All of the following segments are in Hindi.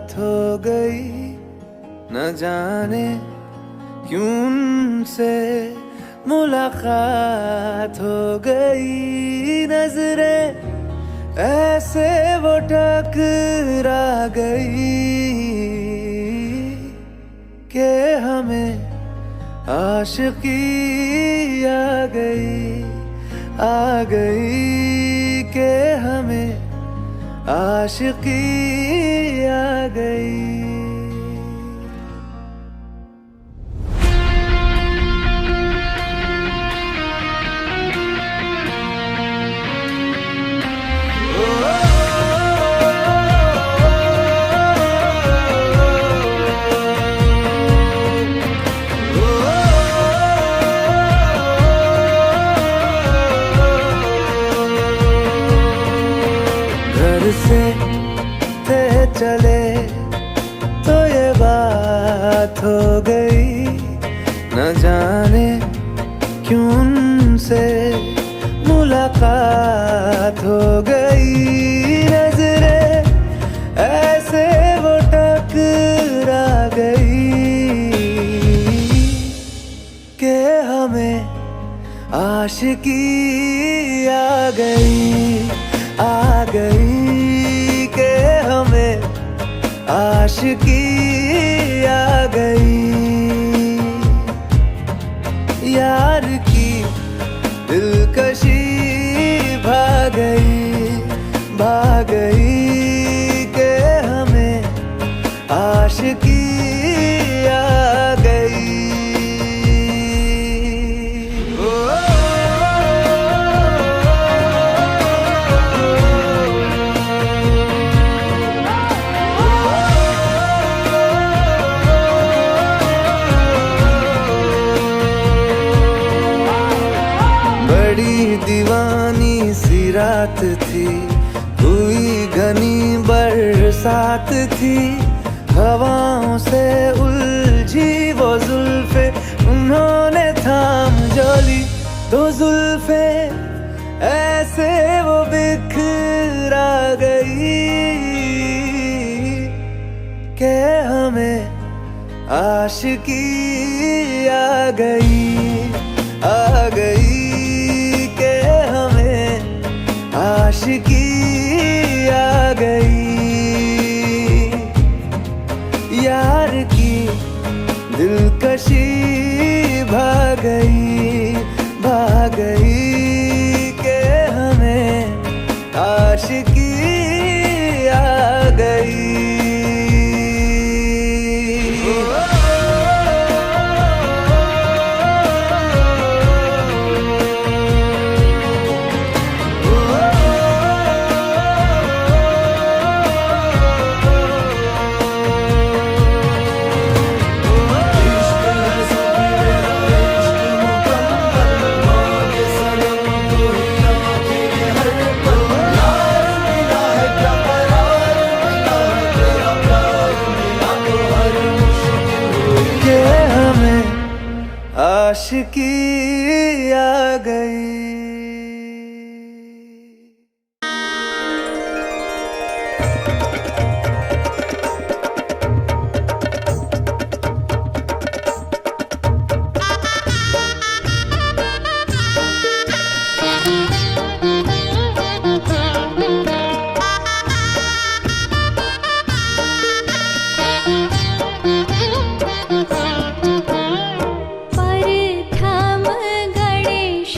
रात हो गई, न जाने क्यों उनसे मुलाकात हो गई। नजरें ऐसे वो टकरा गई कि हमें आशिकी आ गई कि हमें आशिकी आ गई। से थे चले तो ये बात हो गई, न जाने क्यों उनसे मुलाकात हो गई। नजरें ऐसे वो टकरा गई कि हमें आशिकी आ गई कि हमें आशिकी आ गई। यार की दिलकशी भाग गई कि हमें आशिकी आ गई। बड़ी दीवानी सी रात थी, हुई घनी बरसात थी। हवाओं से उलझी वो जुल्फे, उन्होंने थाम जो ली तो जुल्फे ऐसे वो बिखरा गई कि हमें आशिकी आ गई कि हमें आशिकी आ गई। यार की दिलकशी भाग गई कि हमें आशिकी आ गई। आशिकी आ गई। परथम गणेश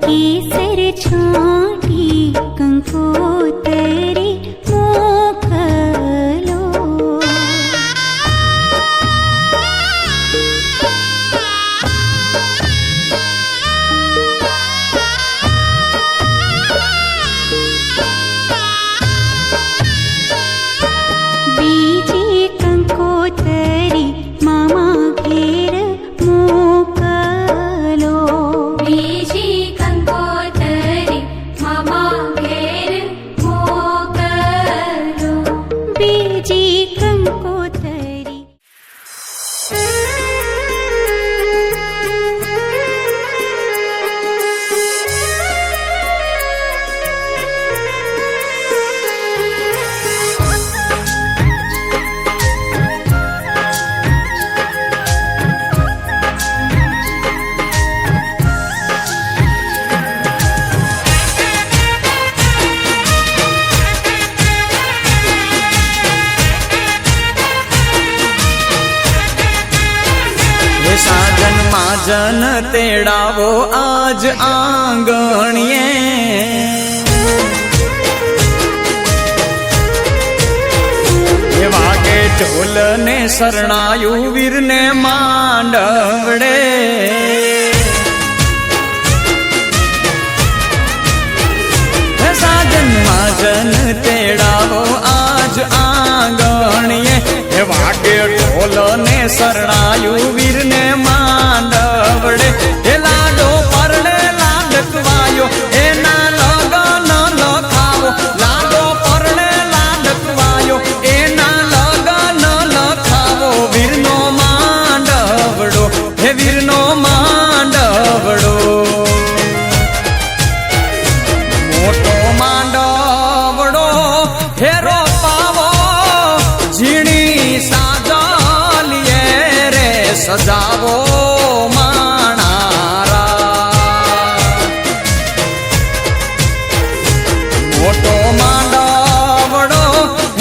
केसर छाटी કંકોતરી મોકલો. બીજી કંકોતરી મામા ઘેર મોકલો. બીજી કંકોતરી મામા ઘેર મોકલો. બીજી કંકોતરી. સાજન માજન તેડાવો આજ આંગણીએ. એ વાગે ઢોલ ને શરણાયું વીર ને માંડવડે. સાજન માજન તેડાવો આજ આંગણીએ. એ વાગે ઢોલ ને શરણાયું વીર ને માંડવડે. એ લાડો પરણે લાડકવાયો એના લગન લખાવો. લાડો પરણે લાડકવાયો એના લગન લખાવો. વીરનો માંડવડો હે વીરનો માંડવડો. મોટો માંડવડો હેરો પાવો ઝીણી સાજલીએ રે સજાવો માણારા. મોટો માંડવડો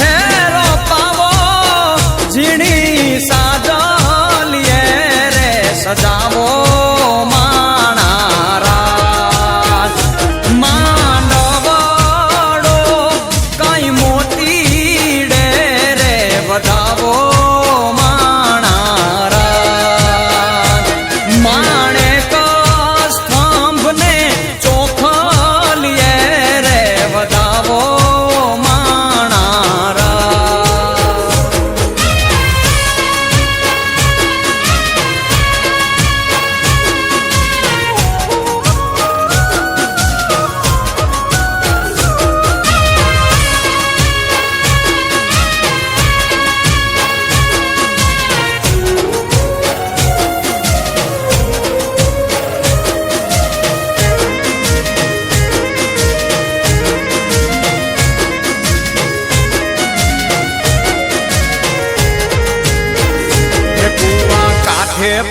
હેરો પાવો ઝીણી સાજલીએ રે સજાવો માણારા. માંડવડો કઈ મોતી રે વધાવો માણારા. માણેક સ્તંભને ચોખલીએ રે વધાવો માણારા.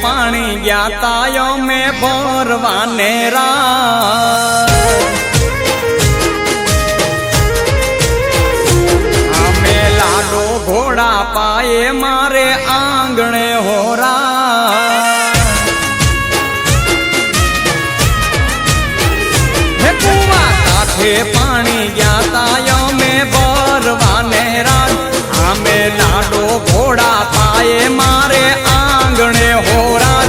પાણી ગયા તાયો મેં ભરવાને રા. અમે લાડો ઘોડા પાયે મારે આંગણે હોરા. હે કુવા કાંઠે પાણી ગયા તાયો મેં ભરવાને રા. અમે લાડો ઘોડા પાયે મારે આંગણે હોરા.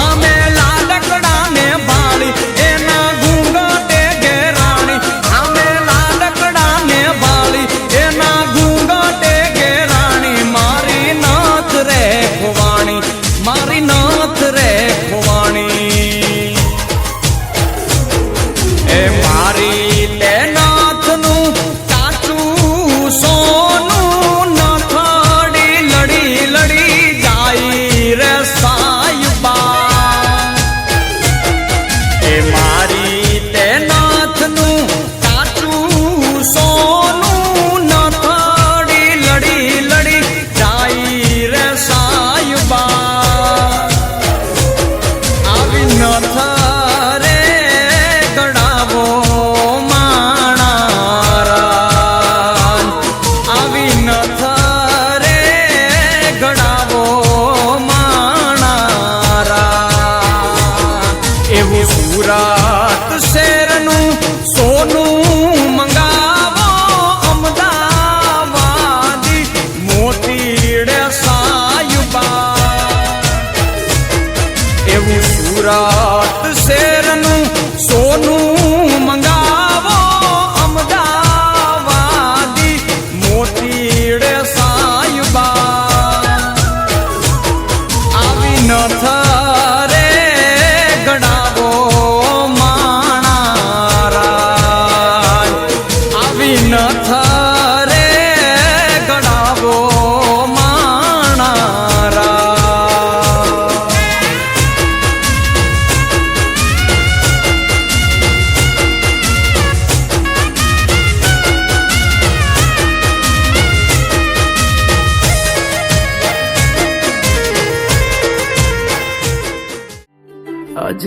અમે લાડકડાને બાળી એના ઘૂંઘટે ઘેરાણી. અમે લાડકડાને બાળી એના ઘૂંઘટે ઘેરાણી. મારી નાથ રે ખુવાણી મારી નાથ રે ખુવાણી. એ મારી તે નાથનું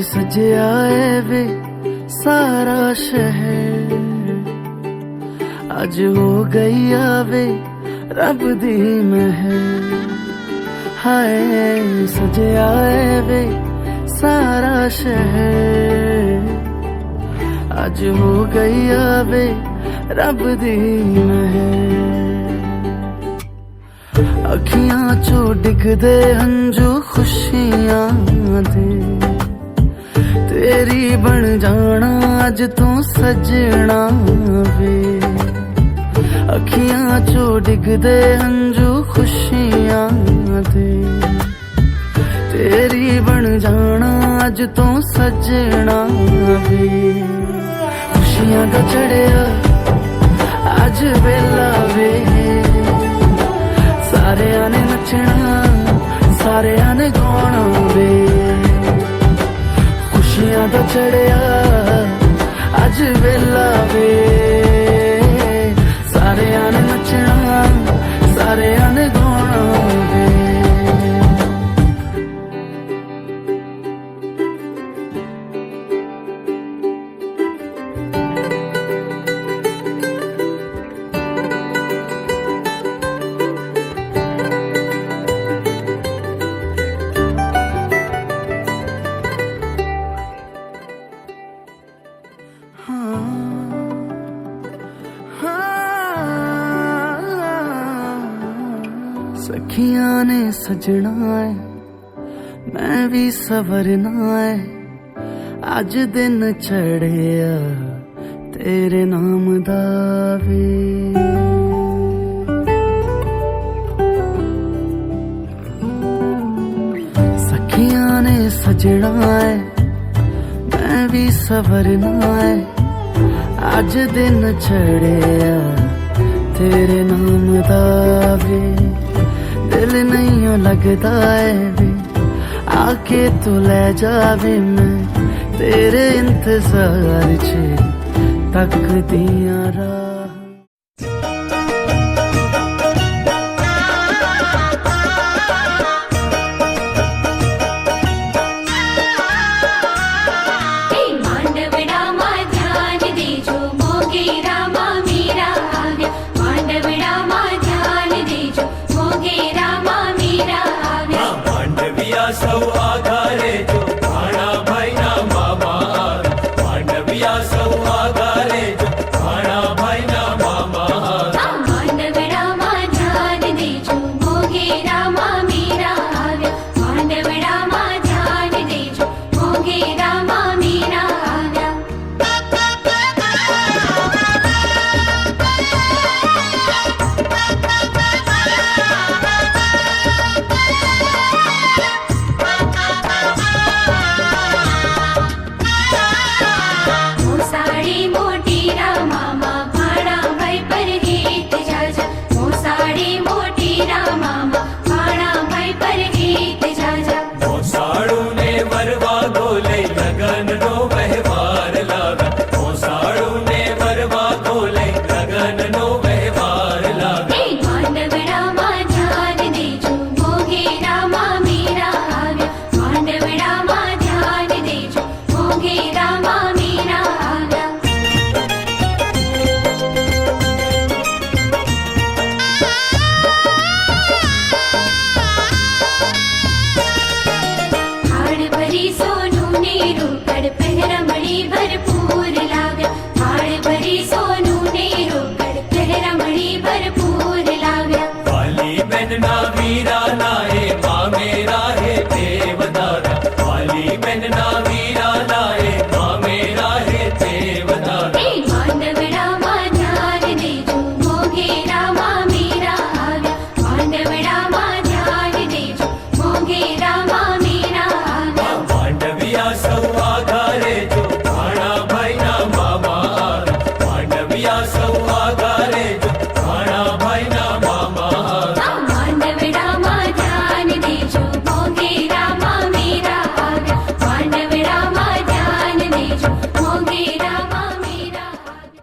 सजया है वे सारा शहर, अज हो गई आवे रब दी महर। हाय सजया है वे सारा शहर, अज हो गई आवे रब दी महर। अखियां चो डिगदे हंजू खुशियां दे, तेरी बन जाना अज तू सजना वे। अखियां चो डिगदे हंजू खुशियां दे, तेरी बन जाना अज तू सजना वे। खुशियां दा चढ़िया अज वेला वे, सारेयां ने नचना सारेयां ने गाना वे। खुशियां दा चढ़िया अज वेला वे, सारेयां ने नचना सारेयां ने गाना वे। सखियां ने सजना है मैं भी सवरना है, अज दिन चढ़िया तेरे नाम दा वे। सखियां ने सजना है मैं भी सवरना है, अज दिन चढ़िया तेरे नाम दा वे। दिल नहीं लगता है वे आके तू ले जावे, मैं तेरे इंतजार च तकदियां राह। सौ आगारे जो भाणा भाई ना मामा, मांडविया सौ आगारे जो भाणा भाई ना मामा। मांडवड़ा मा ध्यान देजो मोगे रामा मीरा आव्या, मांडवड़ा मा ध्यान देजो मोगे रामा मीरा आव्या। वीरा नाए माँ मेरा है देवदारा, वाली बहना